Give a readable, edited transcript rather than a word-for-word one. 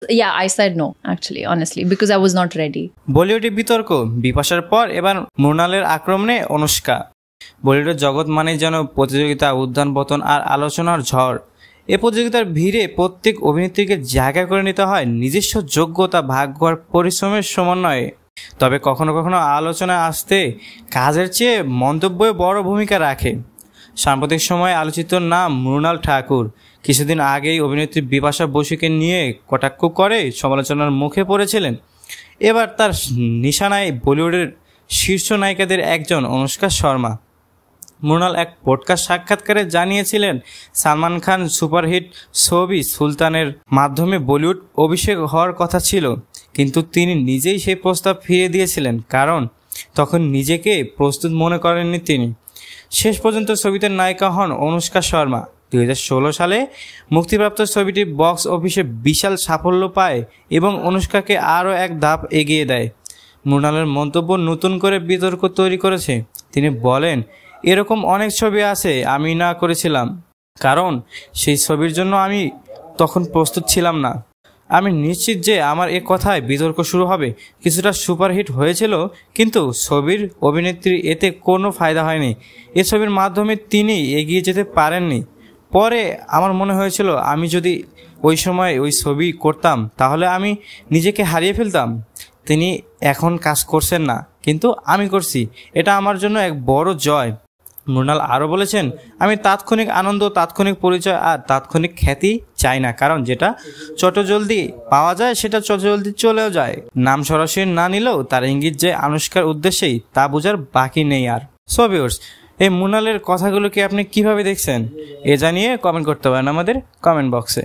Yeah, I said no, actually, honestly, because I was not ready. বলিউডে বিতর্ক, বিপাশার পর এবার মৃণালের আক্রমণে অনুষ্কা। বলিউডের জগৎ মানে যেন প্রতিযোগিতা, উত্থান পতন আর আলোচনার ঝড়। এ প্রতিযোগিতার ভিড়ে প্রত্যেক অভিনেত্রীকে জায়গা করে নিতে হয় নিজস্ব যোগ্যতা, ভাগ্য আর পরিশ্রমের সমন্বয়ে। তবে কখনো কখনো আলোচনায় আসতে কাজের চেয়ে মন্তব্যে বড় ভূমিকা রাখে। সাম্প্রতিক সময়ে আলোচিত নাম মৃণাল ঠাকুর। কিছুদিন আগেই অভিনেত্রী বিপাশা বসুকে নিয়ে কটাক্ষ করে সমালোচনার মুখে পড়েছিলেন। এবার তার নিশানায় বলিউডের শীর্ষ নায়িকাদের একজন অনুষ্কা শর্মা। মৃণাল এক পডকাস্ট সাক্ষাৎকারে জানিয়েছিলেন, সালমান খান সুপারহিট ছবি সুলতানের মাধ্যমে বলিউড অভিষেক হওয়ার কথা ছিল, কিন্তু তিনি নিজেই সেই প্রস্তাব ফিরিয়ে দিয়েছিলেন, কারণ তখন নিজেকে প্রস্তুত মনে করেননি তিনি। শেষ পর্যন্ত ছবিতে নায়িকা হন অনুষ্কা শর্মা। 2016 সালে মুক্তিপ্রাপ্ত ছবিটি বক্স অফিসে বিশাল সাফল্য পায় এবং অনুষ্কাকে আরও এক ধাপ এগিয়ে দেয়। মৃণালের মন্তব্য নতুন করে বিতর্ক তৈরি করেছে। তিনি বলেন, এরকম অনেক ছবি আছে আমি না করেছিলাম, কারণ সেই ছবির জন্য আমি তখন প্রস্তুত ছিলাম না। আমি নিশ্চিত যে আমার এ কথায় বিতর্ক শুরু হবে। কিছুটা সুপারহিট হয়েছিল, কিন্তু ছবির অভিনেত্রী এতে কোনো ফায়দা হয়নি। এ ছবির মাধ্যমে তিনি এগিয়ে যেতে পারেননি। পরে আমার মনে হয়েছিল আমি যদি ওই সময় ওই ছবি করতাম তাহলে আমি নিজেকে হারিয়ে ফেলতাম। তিনি এখন কাজ করছেন না, কিন্তু আমি করছি, এটা আমার জন্য এক বড় জয়। মৃণাল আরও বলেছেন, আমি তাৎক্ষণিক আনন্দ, তাৎক্ষণিক পরিচয় আর তাৎক্ষণিক খ্যাতি চাই না, কারণ যেটা চটজলদি পাওয়া যায় সেটা চটজলদি চলেও যায়। নাম সরাসরি না নিলেও তার ইঙ্গিত যে আনুষ্কার উদ্দেশ্যেই, তা বোঝার বাকি নেই আর। সো ভিউয়ার্স, এই মৃণালের কথাগুলোকে আপনি কিভাবে দেখছেন এ জানিয়ে কমেন্ট করতে পারেন আমাদের কমেন্ট বক্সে।